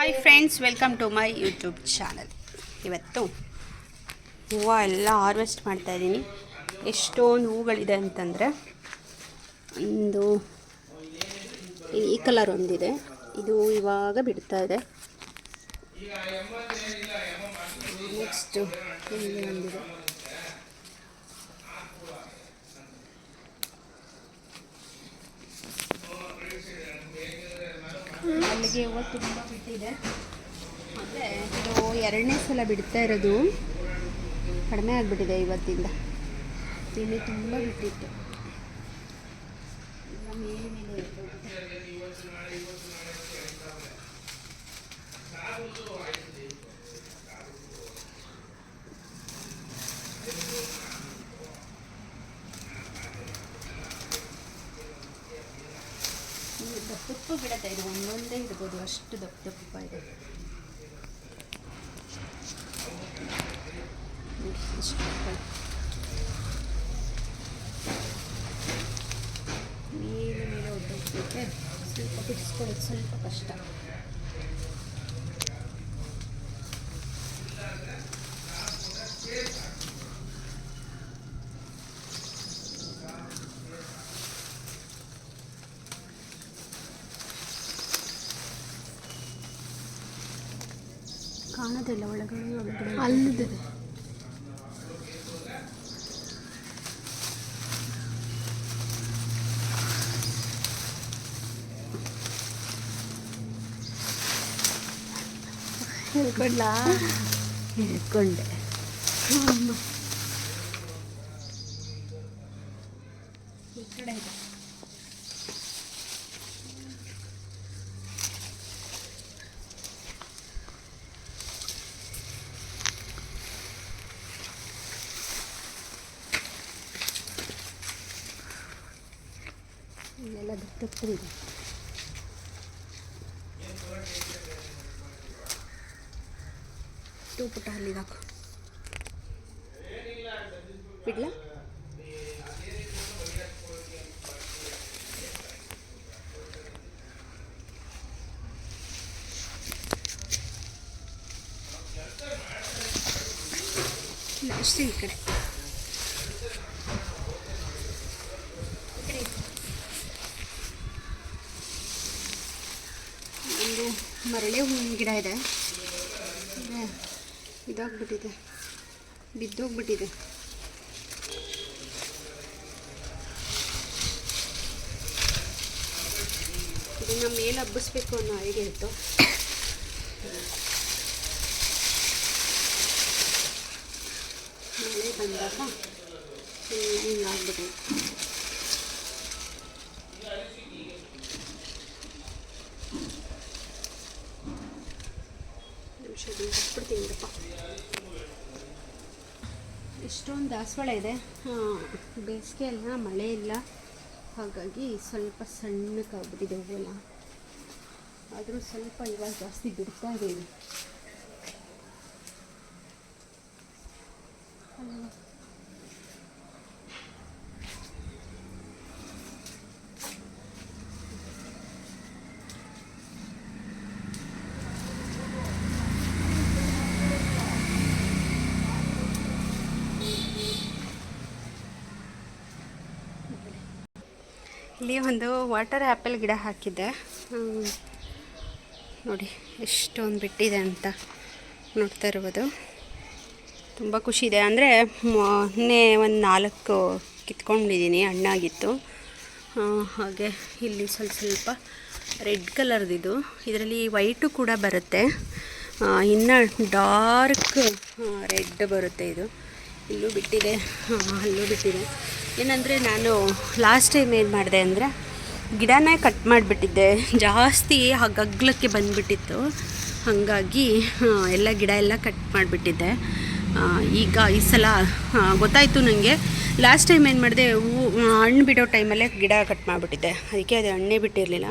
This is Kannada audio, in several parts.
Hi friends, welcome to my YouTube channel. ಇವತ್ತು ಹೂವು ಎಲ್ಲ ಹಾರ್ವೆಸ್ಟ್ ಮಾಡ್ತಾಯಿದ್ದೀನಿ. ಎಷ್ಟೊಂದು ಹೂಗಳಿದೆ ಅಂತಂದರೆ, ಒಂದು ಈ ಕಲರ್ ಒಂದಿದೆ, ಇದು ಇವಾಗ ಬಿಡ್ತಾ ಇದೆ. ನೆಕ್ಸ್ಟು ಇಲ್ಲಿ ಒಂದಿದೆ. ಮಲ್ಲಿಗೆ ಹೂವು ತುಂಬ ಬಿಟ್ಟಿದೆ. ಅಂದರೆ ಇದು ಎರಡನೇ ಸಲ ಬಿಡ್ತಾ ಇರೋದು, ಕಡಿಮೆ ಆಗಿಬಿಟ್ಟಿದೆ ಇವತ್ತಿಂದ. ಇಲ್ಲಿ ತುಂಬ ಬಿಟ್ಟಿತ್ತು. ಮೇಲೆ ಮೇಲೆ ದಪ್ಪು ಬಿಡುತ್ತೆ. ಇದು ಒಂದೊಂದೇ ಇರ್ಬೋದು, ಅಷ್ಟು ದಪ್ಪ ಇದೆ. ಮೇಲೆ ಮೇಲೆ ಒಡ್ಡೋಗ್ಬಿಟ್ಟೆ, ಸ್ವಲ್ಪ ಬಿಡಿಸ್ಕೊಳ್ಳೋದು ಸ್ವಲ್ಪ ಕಷ್ಟ. ಕಾಣೋದಿಲ್ಲ ಒಳಗಡೆ ಅಲ್ಲಿದೆ. ಹೇಳ್ಕೊಂಡೆ. ಈ ಕಡೆ ಇದೆ. ಇಲ್ಲೆಲ್ಲ ದಪ್ಪದಿದೆ. ಪುಟ್ಟ ಅಲ್ಲಿಗೆ ಹಾಕು. ಬಿಡ್ಲ ಅಷ್ಟೇ. ಈ ಕಡೆ ಒಂದು ಮರಳೆ ಹೂವಿನ ಗಿಡ ಇದೆ, ಇದಾಗ್ಬಿಟ್ಟಿದೆ, ಬಿದ್ದೋಗ್ಬಿಟ್ಟಿದೆ. ಇದನ್ನು ಮೇಲೆ ಹಬ್ಬಿಸ್ಬೇಕು ಅನ್ನೋ ಐಡಿಯಾ ಇತ್ತು. ಮಳೆ ಬಂದಾಗ ಹಿಂಗಾಗ್ಬಿಟ್ಟಿದೆ. ಬಿಡ್ತೀನಿಪ್ಪ. ಇಷ್ಟೊಂದು ದಾಸವಾಳ ಇದೆ. ಬೇಸಿಗೆ ಅಲ್ಲ, ಮಳೆ ಇಲ್ಲ, ಹಾಗಾಗಿ ಸ್ವಲ್ಪ ಸಣ್ಣಕ್ಕಾಗ್ಬಿಟ್ಟಿದೆ ಹೂವೆಲ್ಲ. ಆದರೂ ಸ್ವಲ್ಪ ಇವಾಗ ಜಾಸ್ತಿ ಬಿಡ್ತಾ ಇದ್ದೀವಿ. ಇಲ್ಲಿ ಒಂದು ವಾಟರ್ ಆ್ಯಪಲ್ ಗಿಡ ಹಾಕಿದ್ದೆ, ನೋಡಿ ಎಷ್ಟೊಂದು ಬಿಟ್ಟಿದೆ ಅಂತ ನೋಡ್ತಾ ಇರ್ಬೋದು. ತುಂಬ ಖುಷಿ ಇದೆ. ಅಂದರೆ ಮೊನ್ನೆ ಒಂದು 4 ಕಿತ್ಕೊಂಡಿದ್ದೀನಿ, ಹಣ್ಣಾಗಿತ್ತು. ಹಾಗೆ ಇಲ್ಲಿ ಸ್ವಲ್ಪ ರೆಡ್ ಕಲರ್ದಿದು, ಇದರಲ್ಲಿ ವೈಟು ಕೂಡ ಬರುತ್ತೆ, ಇನ್ನು ಡಾರ್ಕ್ ರೆಡ್ ಬರುತ್ತೆ. ಇದು ಇಲ್ಲೂ ಬಿಟ್ಟಿದೆ, ಅಲ್ಲೂ ಬಿಟ್ಟಿದೆ. ಏನಂದರೆ ನಾನು ಲಾಸ್ಟ್ ಟೈಮ್ ಏನು ಮಾಡಿದೆ ಅಂದರೆ ಗಿಡನೇ ಕಟ್ ಮಾಡಿಬಿಟ್ಟಿದ್ದೆ, ಜಾಸ್ತಿ ಗಗ್ಲಕ್ಕೆ ಬಂದುಬಿಟ್ಟಿತ್ತು. ಹಾಗಾಗಿ ಎಲ್ಲ ಗಿಡ ಎಲ್ಲ ಕಟ್ ಮಾಡಿಬಿಟ್ಟಿದ್ದೆ. ಈಗ ಈ ಸಲ ಗೊತ್ತಾಯಿತು ನನಗೆ. ಲಾಸ್ಟ್ ಟೈಮ್ ಏನು ಮಾಡಿದೆ, ಹಣ್ಣು ಬಿಡೋ ಟೈಮಲ್ಲೇ ಗಿಡ ಕಟ್ ಮಾಡಿಬಿಟ್ಟಿದ್ದೆ, ಅದಕ್ಕೆ ಅದು ಹಣ್ಣೇ ಬಿಟ್ಟಿರಲಿಲ್ಲ.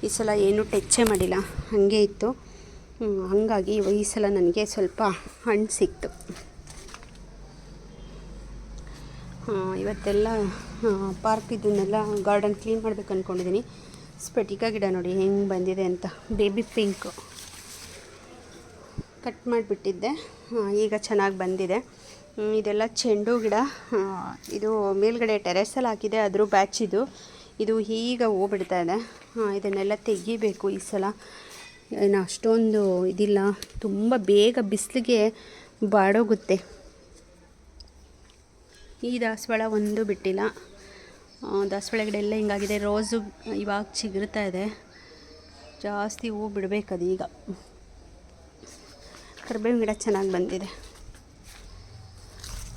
ಈ ಸಲ ಏನೂ ಟಚ್ಚೇ ಮಾಡಿಲ್ಲ, ಹಾಗೆ ಇತ್ತು. ಹಾಗಾಗಿ ಈ ಸಲ ನನಗೆ ಸ್ವಲ್ಪ ಹಣ್ಣು ಸಿಕ್ತು. ಇವತ್ತೆಲ್ಲ ಪಾರ್ಕ್ ಇದನ್ನೆಲ್ಲ ಗಾರ್ಡನ್ ಕ್ಲೀನ್ ಮಾಡಬೇಕು ಅಂದ್ಕೊಂಡಿದ್ದೀನಿ. ಸ್ಫಟಿಕ ಗಿಡ ನೋಡಿ ಹೆಂಗೆ ಬಂದಿದೆ ಅಂತ, ಬೇಬಿ ಪಿಂಕು. ಕಟ್ ಮಾಡಿಬಿಟ್ಟಿದ್ದೆ, ಈಗ ಚೆನ್ನಾಗಿ ಬಂದಿದೆ. ಇದೆಲ್ಲ ಚೆಂಡು ಗಿಡ, ಇದು ಮೇಲ್ಗಡೆ ಟೆರೆಸಲ್ಲಿ ಹಾಕಿದೆ, ಅದ್ರ ಬ್ಯಾಚ್ ಇದು ಈಗ ಹೂ ಬಿಡ್ತಾ ಇದೆ. ಇದನ್ನೆಲ್ಲ ತೆಗಿಬೇಕು ಈ ಸಲ. ಏನು ಅಷ್ಟೊಂದು ಇದಿಲ್ಲ, ತುಂಬ ಬೇಗ ಬಿಸಿಲಿಗೆ ಬಾಡೋಗುತ್ತೆ. ಈ ದಾಸವಾಳ ಒಂದು ಬಿಟ್ಟಿಲ್ಲ. ದಾಸವಾಳ ಗಿಡ ಎಲ್ಲ ಹಿಂಗಾಗಿದೆ. ರೋಸು ಇವಾಗ ಚಿಗುರ್ತಾ ಇದೆ, ಜಾಸ್ತಿ ಹೂ ಬಿಡಬೇಕದು ಈಗ. ಕರಿಬೇವಿನ ಗಿಡ ಚೆನ್ನಾಗಿ ಬಂದಿದೆ,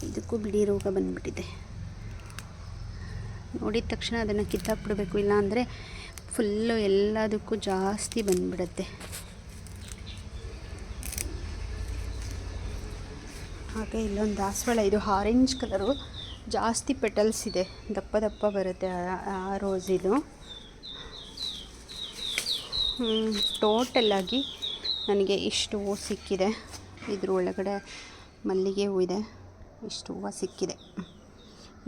ಇದಕ್ಕೂ ಬಿಳಿ ರೋಗ ಬಂದುಬಿಟ್ಟಿದೆ. ನೋಡಿದ ತಕ್ಷಣ ಅದನ್ನು ಕಿತ್ತಾಕ್ಬಿಡ್ಬೇಕು, ಇಲ್ಲಾಂದರೆ ಫುಲ್ಲು ಎಲ್ಲದಕ್ಕೂ ಜಾಸ್ತಿ ಬಂದುಬಿಡುತ್ತೆ. ಹಾಗೆ ಇಲ್ಲೊಂದು ದಾಸವಾಳ, ಇದು ಆರೆಂಜ್ ಕಲರು, ಜಾಸ್ತಿ ಪೆಟಲ್ಸ್ ಇದೆ, ದಪ್ಪ ದಪ್ಪ ಬರುತ್ತೆ ಆ ರೋಸ್. ಇದು ಟೋಟಲಾಗಿ ನನಗೆ ಇಷ್ಟು ಹೂವು ಸಿಕ್ಕಿದೆ. ಇದ್ರ ಒಳಗಡೆ ಮಲ್ಲಿಗೆ ಹೂ ಇದೆ, ಇಷ್ಟು ಹೂವು ಸಿಕ್ಕಿದೆ.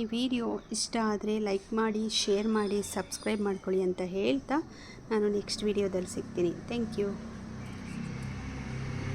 ಈ ವಿಡಿಯೋ ಇಷ್ಟ ಆದರೆ ಲೈಕ್ ಮಾಡಿ, ಶೇರ್ ಮಾಡಿ, ಸಬ್ಸ್ಕ್ರೈಬ್ ಮಾಡ್ಕೊಳ್ಳಿ ಅಂತ ಹೇಳ್ತಾ ನಾನು ನೆಕ್ಸ್ಟ್ ವಿಡಿಯೋದಲ್ಲಿ ಸಿಗ್ತೀನಿ. Thank you.